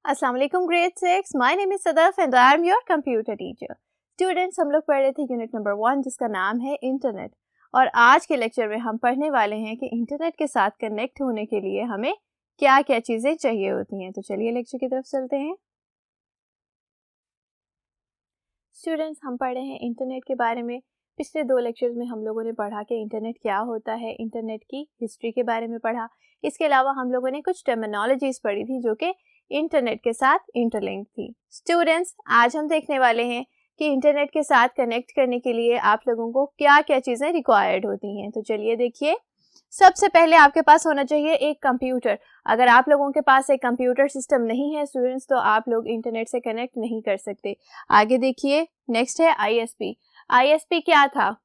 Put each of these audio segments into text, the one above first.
अस्सलाम वालेकुम grade 6। My name is Sadaf and I am your computer teacher. Students, हम लोग पढ़ रहे थे यूनिट नंबर 1 जिसका नाम है इंटरनेट। और आज के लेक्चर में हम पढ़ने वाले हैं कि इंटरनेट के साथ कनेक्ट होने के लिए हमें क्या क्या चीज़ें चाहिए होती हैं। तो चलिए लेक्चर की तरफ चलते हैं। स्टूडेंट्स, हम पढ़ रहे हैं इंटरनेट के बारे में। पिछले 2 लेक्चर्स में हम लोगों ने पढ़ा कि इंटरनेट क्या होता है, इंटरनेट की हिस्ट्री के बारे में पढ़ा। इसके अलावा हम लोगों ने कुछ टर्मिनोलॉजीज पढ़ी थी जो कि इंटरनेट के साथ इंटरलिंक थी। स्टूडेंट्स, आज हम देखने वाले हैं कि इंटरनेट के साथ कनेक्ट करने के लिए आप लोगों को क्या क्या चीज़ें रिक्वायर्ड होती हैं। तो चलिए देखिए, सबसे पहले आपके पास होना चाहिए एक कंप्यूटर। अगर आप लोगों के पास एक कंप्यूटर सिस्टम नहीं है स्टूडेंट्स, तो आप लोग इंटरनेट से कनेक्ट नहीं कर सकते। आगे देखिए, नेक्स्ट है आईएसपी। आईएसपी क्या था?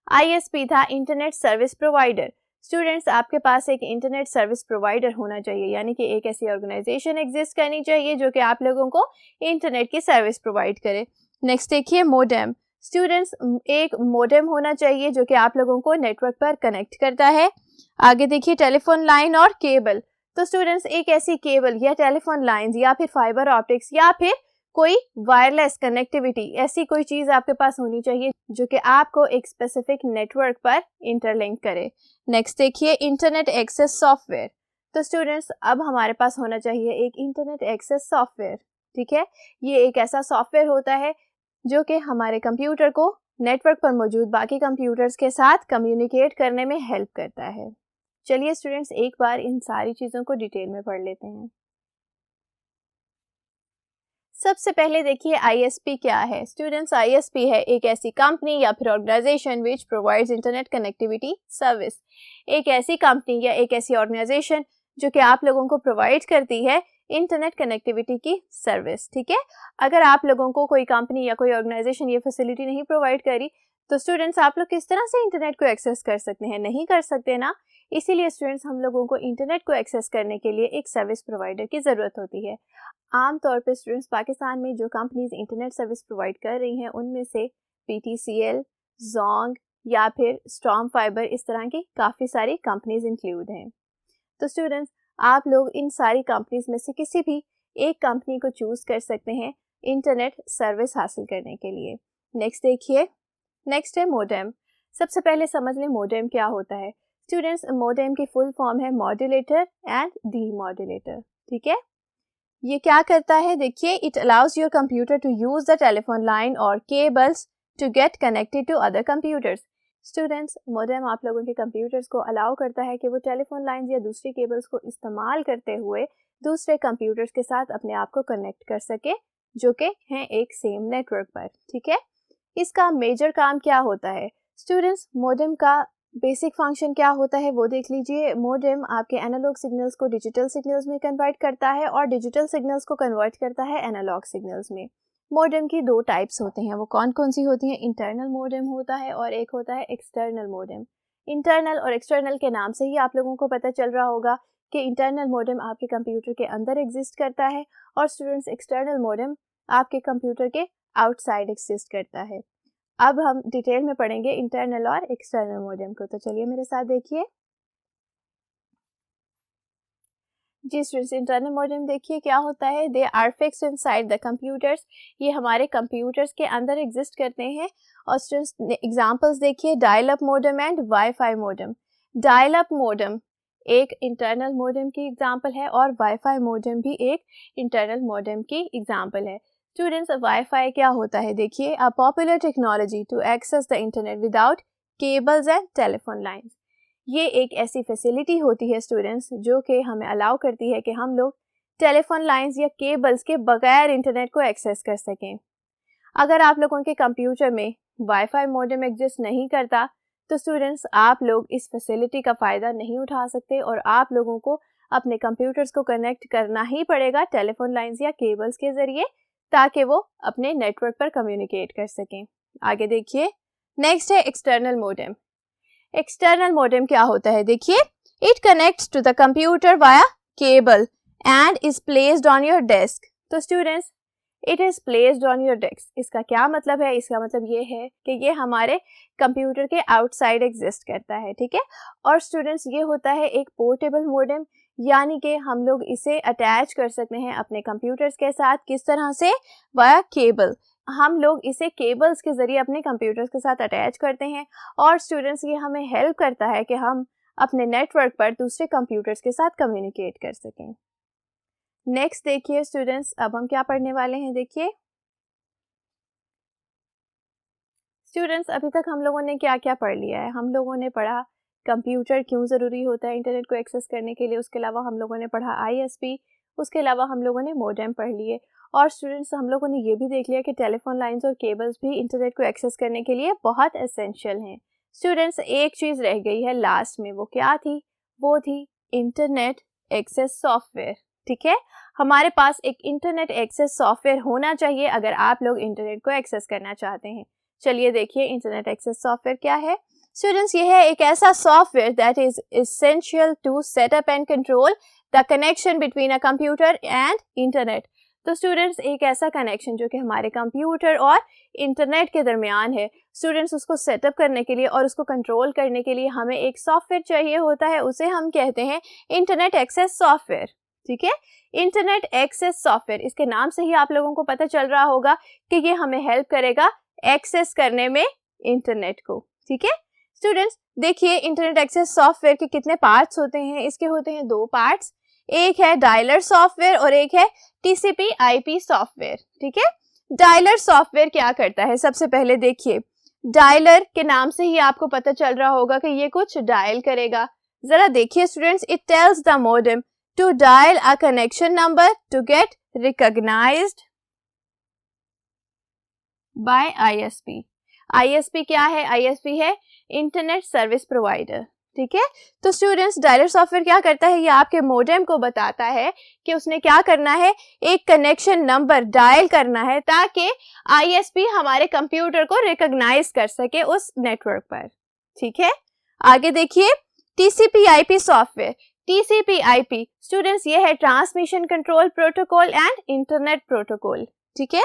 आईएसपी था इंटरनेट सर्विस प्रोवाइडर। स्टूडेंट्स, आपके पास एक इंटरनेट सर्विस प्रोवाइडर होना चाहिए, यानी कि एक ऐसी ऑर्गेनाइजेशन एग्जिस्ट करनी चाहिए जो कि आप लोगों को इंटरनेट की सर्विस प्रोवाइड करे। नेक्स्ट देखिए, मोडेम। स्टूडेंट्स, एक मोडेम होना चाहिए जो कि आप लोगों को नेटवर्क पर कनेक्ट करता है। आगे देखिए, टेलीफोन लाइन और केबल। तो स्टूडेंट्स, एक ऐसी केबल या टेलीफोन लाइंस या फिर फाइबर ऑप्टिक्स या फिर कोई वायरलेस कनेक्टिविटी, ऐसी कोई चीज़ आपके पास होनी चाहिए जो कि आपको एक स्पेसिफिक नेटवर्क पर इंटरलिंक करे। नेक्स्ट देखिए, इंटरनेट एक्सेस सॉफ्टवेयर। तो स्टूडेंट्स, अब हमारे पास होना चाहिए एक इंटरनेट एक्सेस सॉफ्टवेयर। ठीक है, ये एक ऐसा सॉफ्टवेयर होता है जो कि हमारे कंप्यूटर को नेटवर्क पर मौजूद बाकी कंप्यूटर्स के साथ कम्युनिकेट करने में हेल्प करता है। चलिए स्टूडेंट्स, एक बार इन सारी चीज़ों को डिटेल में पढ़ लेते हैं। सबसे पहले देखिए, आईएसपी क्या है। स्टूडेंट्स, आईएसपी है एक ऐसी कंपनी या फिर organization which provides internet connectivity service. एक ऐसी कंपनी या एक ऐसी ऑर्गेनाइजेशन जो कि आप लोगों को प्रोवाइड करती है इंटरनेट कनेक्टिविटी की सर्विस। ठीक है, अगर आप लोगों को कोई कंपनी या कोई ऑर्गेनाइजेशन ये फैसिलिटी नहीं प्रोवाइड करी तो स्टूडेंट्स, आप लोग किस तरह से इंटरनेट को एक्सेस कर सकते हैं? नहीं कर सकते ना। इसीलिए स्टूडेंट्स, हम लोगों को इंटरनेट को एक्सेस करने के लिए एक सर्विस प्रोवाइडर की ज़रूरत होती है। आमतौर पे स्टूडेंट्स, पाकिस्तान में जो कंपनीज इंटरनेट सर्विस प्रोवाइड कर रही हैं उनमें से पीटीसीएल, जोंग या फिर स्टॉर्म फाइबर, इस तरह की काफ़ी सारी कंपनीज इंक्लूड हैं। तो स्टूडेंट्स, आप लोग इन सारी कंपनीज में से किसी भी एक कंपनी को चूज़ कर सकते हैं इंटरनेट सर्विस हासिल करने के लिए। नेक्स्ट देखिए, नेक्स्ट है मोडेम। सबसे पहले समझ लें मोडेम क्या होता है। स्टूडेंट्स, मोडेम की फुल फॉर्म है मॉड्यूलेटर एंड डीमॉड्यूलेटर। ठीक है, ये क्या करता है? देखिए, it allows your computer to use the telephone line और cables to get connected to other computers. Students, modem आप लोगों के कंप्यूटर्स को अलाउ करता है कि वो टेलीफोन लाइंस या दूसरी केबल्स को इस्तेमाल करते हुए दूसरे कंप्यूटर्स के साथ अपने आप को कनेक्ट कर सके जो कि हैं एक सेम नेटवर्क पर। ठीक है, इसका मेजर काम क्या होता है? स्टूडेंट्स, मोडेम का बेसिक फंक्शन क्या होता है वो देख लीजिए। मोडेम आपके एनालॉग सिग्नल्स को डिजिटल सिग्नल्स में कन्वर्ट करता है और डिजिटल सिग्नल्स को कन्वर्ट करता है एनालॉग सिग्नल्स में। मोडेम की 2 टाइप्स होते हैं, वो कौन कौन सी होती हैं? इंटरनल मोडेम होता है और एक होता है एक्सटर्नल मोडेम। इंटरनल और एक्सटर्नल के नाम से ही आप लोगों को पता चल रहा होगा कि इंटरनल मोडेम आपके कंप्यूटर के अंदर एग्जिस्ट करता है और स्टूडेंट्स, एक्सटर्नल मोडेम आपके कंप्यूटर के आउटसाइड एग्जिस्ट करता है। अब हम डिटेल में पढ़ेंगे इंटरनल और एक्सटर्नल मोडेम को। तो चलिए मेरे साथ देखिए। जी स्टूडेंट्स, इंटरनल मोडेम देखिए क्या होता है। They are fixed inside the computers. ये हमारे कंप्यूटर्स के अंदर एग्जिस्ट करते हैं। और स्टूडेंट्स, एग्जांपल्स देखिए, dial up modem and wifi modem. Dial up modem एक इंटरनल मोडेम की एग्जांपल है और वाईफाई मोडेम भी एक इंटरनल मोडेम की एग्जांपल है। स्टूडेंट्स, वाईफाई क्या होता है? देखिए, a popular technology to access the internet without cables and telephone lines. ये एक ऐसी फैसिलिटी होती है स्टूडेंट्स जो कि हमें अलाउ करती है कि हम लोग टेलीफोन लाइंस या केबल्स के बगैर इंटरनेट को एक्सेस कर सकें। अगर आप लोगों के कंप्यूटर में वाईफाई मोडेम एग्जिस्ट नहीं करता तो स्टूडेंट्स, आप लोग इस फैसिलिटी का फ़ायदा नहीं उठा सकते और आप लोगों को अपने कंप्यूटर्स को कनेक्ट करना ही पड़ेगा टेलीफोन लाइंस या केबल्स के ज़रिए ताकि वो अपने नेटवर्क पर कम्युनिकेट कर सकें। आगे देखिए, नेक्स्ट है एक्सटर्नल मोडेम। एक्सटर्नल मोडेम क्या होता है? देखिए, it connects to the computer via cable and is placed on your desk. तो students, it is placed on your desk, इसका क्या मतलब है? इसका मतलब ये है कि ये हमारे कंप्यूटर के आउटसाइड एग्जिस्ट करता है। ठीक है, और स्टूडेंट्स, ये होता है एक पोर्टेबल मोडेम। यानी कि हम लोग इसे अटैच कर सकते हैं अपने कंप्यूटर्स के साथ। किस तरह से? Via cable. हम लोग इसे केबल्स के ज़रिए अपने कंप्यूटर्स के साथ अटैच करते हैं और स्टूडेंट्स ये हमें हेल्प करता है कि हम अपने नेटवर्क पर दूसरे कंप्यूटर्स के साथ कम्युनिकेट कर सकें। नेक्स्ट देखिए स्टूडेंट्स, अब हम क्या पढ़ने वाले हैं। देखिए स्टूडेंट्स, अभी तक हम लोगों ने क्या क्या पढ़ लिया है। हम लोगों ने पढ़ा कंप्यूटर क्यों ज़रूरी होता है इंटरनेट को एक्सेस करने के लिए। उसके अलावा हम लोगों ने पढ़ा ISP। उसके अलावा हम लोगों ने मोडेम पढ़ लिए। और स्टूडेंट्स, हम लोगों ने ये भी देख लिया कि टेलीफोन लाइंस और केबल्स भी इंटरनेट को एक्सेस करने के लिए बहुत एसेंशियल हैं। स्टूडेंट्स, एक चीज़ रह गई है लास्ट में, वो क्या थी? वो थी इंटरनेट एक्सेस सॉफ्टवेयर। ठीक है, हमारे पास एक इंटरनेट एक्सेस सॉफ्टवेयर होना चाहिए अगर आप लोग इंटरनेट को एक्सेस करना चाहते हैं। चलिए देखिए इंटरनेट एक्सेस सॉफ्टवेयर क्या है। स्टूडेंट्स, ये है एक ऐसा software that is essential to set up and control the connection between a computer and internet. तो स्टूडेंट्स, एक ऐसा कनेक्शन जो कि हमारे कंप्यूटर और इंटरनेट के दरमियान है, स्टूडेंट्स उसको सेटअप करने के लिए और उसको कंट्रोल करने के लिए हमें एक सॉफ्टवेयर चाहिए होता है। उसे हम कहते हैं इंटरनेट एक्सेस सॉफ्टवेयर। ठीक है, इंटरनेट एक्सेस सॉफ्टवेयर, इसके नाम से ही आप लोगों को पता चल रहा होगा कि ये हमें हेल्प करेगा एक्सेस करने में इंटरनेट को। ठीक है स्टूडेंट्स, देखिए इंटरनेट एक्सेस सॉफ्टवेयर के कितने पार्ट्स होते हैं। इसके होते हैं 2 पार्ट्स, एक है डायलर सॉफ्टवेयर और एक है TCP/IP सॉफ्टवेयर। ठीक है, डायलर सॉफ्टवेयर क्या करता है? सबसे पहले देखिए, डायलर के नाम से ही आपको पता चल रहा होगा कि ये कुछ डायल करेगा। जरा देखिए students, it tells the modem to dial a connection number to get recognized by ISP। ISP क्या है? ISP है इंटरनेट सर्विस प्रोवाइडर। ठीक है, तो स्टूडेंट्स, डायलर सॉफ्टवेयर क्या करता है? ये आपके मॉडेम को बताता है कि उसने क्या करना है, एक कनेक्शन नंबर डायल करना है ताकि ISP हमारे कंप्यूटर को रिकॉग्नाइज कर सके उस नेटवर्क पर। ठीक है, आगे देखिए TCP/IP सॉफ्टवेयर। TCP/IP स्टूडेंट्स, ये है transmission control protocol and internet protocol. ठीक है,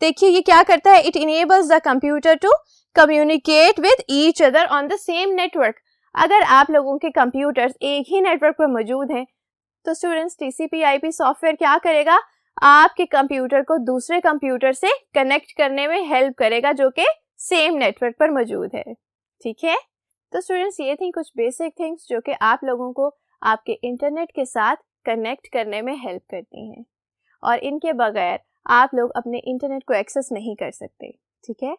देखिए ये क्या करता है, it enables the computer to communicate with each other on the same network. अगर आप लोगों के कंप्यूटर्स एक ही नेटवर्क पर मौजूद हैं तो स्टूडेंट्स TCP/IP सॉफ्टवेयर क्या करेगा, आपके कंप्यूटर को दूसरे कंप्यूटर से कनेक्ट करने में हेल्प करेगा जो कि सेम नेटवर्क पर मौजूद है। ठीक है, तो स्टूडेंट्स, ये थी कुछ बेसिक थिंग्स जो कि आप लोगों को आपके इंटरनेट के साथ कनेक्ट करने में हेल्प करती हैं और इनके बगैर आप लोग अपने इंटरनेट को एक्सेस नहीं कर सकते। ठीक है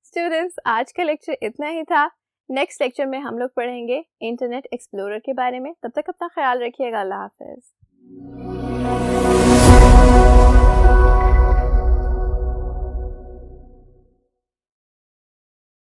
स्टूडेंट्स, आज का लेक्चर इतना ही था। नेक्स्ट लेक्चर में हम लोग पढ़ेंगे इंटरनेट एक्सप्लोरर के बारे में। तब तक अपना ख्याल रखिएगा। अल्लाह हाफिज़।